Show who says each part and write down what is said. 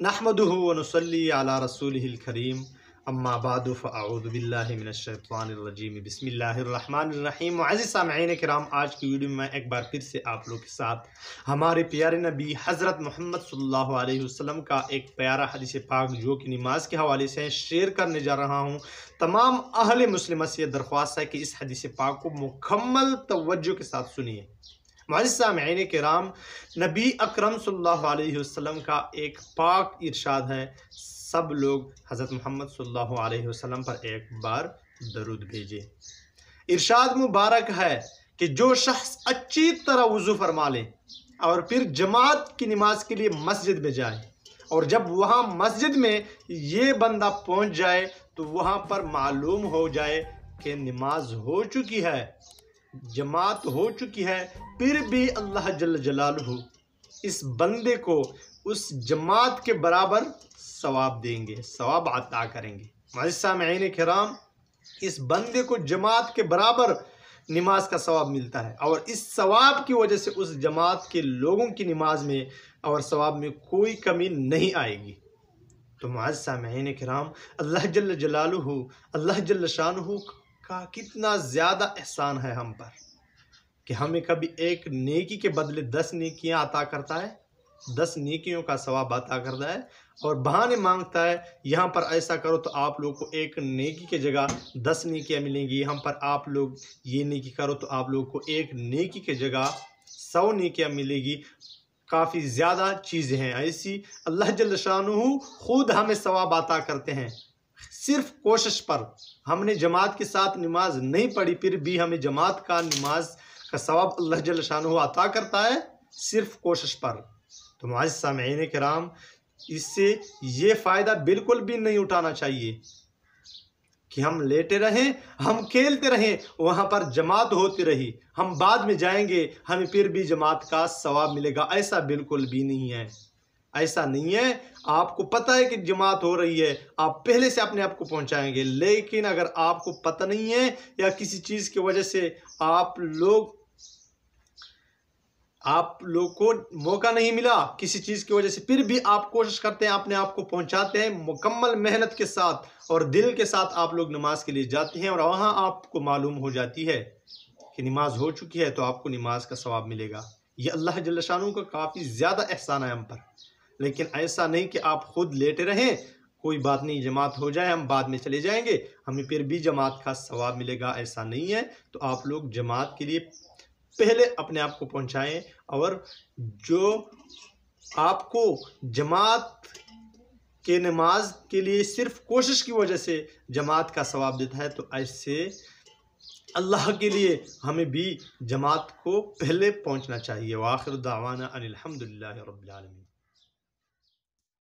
Speaker 1: नहमदुहु व नुसल्ली अला रसूलिहिल करीम अम्मा बादु फ़अऊज़ु बिल्लाहि मिनश शैतानिर रजीम बिस्मिल्लाहिर रहमानिर रहीम। मुअज़्ज़िज़ सामिईन किराम, आज की वीडियो में मैं एक बार फिर से आप लोग के साथ हमारे प्यारे नबी हज़रत मोहम्मद सल्लल्लाहु अलैहि वसल्लम का एक प्यारा हदीस पाक जो कि नमाज के हवाले से शेयर करने जा रहा हूँ। तमाम अहले मुस्लिम से दरख्वास्त है कि इस हदीस पाक को मुकम्मल तवज्जो के साथ सुनिए। मुअज़्ज़िज़ सामिईन किराम, नबी अकरम सल्लल्लाहु अलैहि वसल्लम का एक पाक इरशाद है, सब लोग हज़रत मोहम्मद सल्लल्लाहु अलैहि वसल्लम पर एक बार दरूद भेजे। इरशाद मुबारक है कि जो शख्स अच्छी तरह वज़ू फरमा ले और फिर जमात की नमाज के लिए मस्जिद में जाए, और जब वहाँ मस्जिद में ये बंदा पहुँच जाए तो वहाँ पर मालूम हो जाए कि नमाज हो चुकी है, जमात हो चुकी है, फिर भी अल्लाह जल्ल जलालहू इस बंदे को उस जमात के बराबर सवाब देंगे, सवाब अता करेंगे। मुअज़्ज़िज़ सामिईन किराम, इस बंदे को जमात के बराबर नमाज का सवाब मिलता है और इस सवाब की वजह से उस जमात के लोगों की नमाज में और सवाब में कोई कमी नहीं आएगी। तो मुअज़्ज़िज़ सामिईन किराम, अल्लाह जल्ल जलालहू, अल्लाह जल्ल शानुहु का कितना ज़्यादा एहसान है हम पर कि हमें कभी एक नेकी के बदले 10 नेकियां अता करता है, 10 नेकियों का सवाब अता करता है और बहाने मांगता है यहाँ पर ऐसा करो तो आप लोग को एक नेकी के जगह 10 नेकियां मिलेंगी, यहाँ पर आप लोग ये नेकी करो तो आप लोग को एक नेकी के जगह 100 नेकियां मिलेगी। काफ़ी ज़्यादा चीज़ें हैं ऐसी, अल्लाह जल्ल शानुहु खुद हमें सवाब अता करते हैं। सिर्फ कोशिश पर हमने जमात के साथ नमाज नहीं पढ़ी, फिर भी हमें जमात का नमाज का सवाब अल्लाह जल्ल शानुहु अता करता है, सिर्फ कोशिश पर। तो मुअज़्ज़िज़ सामिईन किराम, इससे ये फ़ायदा बिल्कुल भी नहीं उठाना चाहिए कि हम लेटे रहें, हम खेलते रहें, वहाँ पर जमात होती रही, हम बाद में जाएंगे हमें फिर भी जमात का सवाब मिलेगा, ऐसा बिल्कुल भी नहीं है। ऐसा नहीं है। आपको पता है कि जमात हो रही है, आप पहले से अपने आप को पहुंचाएंगे, लेकिन अगर आपको पता नहीं है या किसी चीज़ की वजह से आप लोग को मौका नहीं मिला किसी चीज़ की वजह से, फिर भी आप कोशिश करते हैं, अपने आप को पहुंचाते हैं, मुकम्मल मेहनत के साथ और दिल के साथ आप लोग नमाज के लिए जाते हैं और वहाँ आपको मालूम हो जाती है कि नमाज हो चुकी है तो आपको नमाज का सवाब मिलेगा। ये अल्लाह जल्ल शानुहु का काफ़ी ज़्यादा एहसान है हम पर। लेकिन ऐसा नहीं कि आप खुद लेटे रहें, कोई बात नहीं, जमात हो जाए हम बाद में चले जाएंगे, हमें फिर भी जमात का सवाब मिलेगा, ऐसा नहीं है। तो आप लोग जमात के लिए पहले अपने आप को पहुंचाएं और जो आपको जमात के नमाज के लिए सिर्फ कोशिश की वजह से जमात का सवाब देता है, तो ऐसे अल्लाह के लिए हमें भी जमात को पहले पहुंचना चाहिए। व आखिर दावाना अनिल हम्दुलिल्लाहि रब्बिल आलमीन।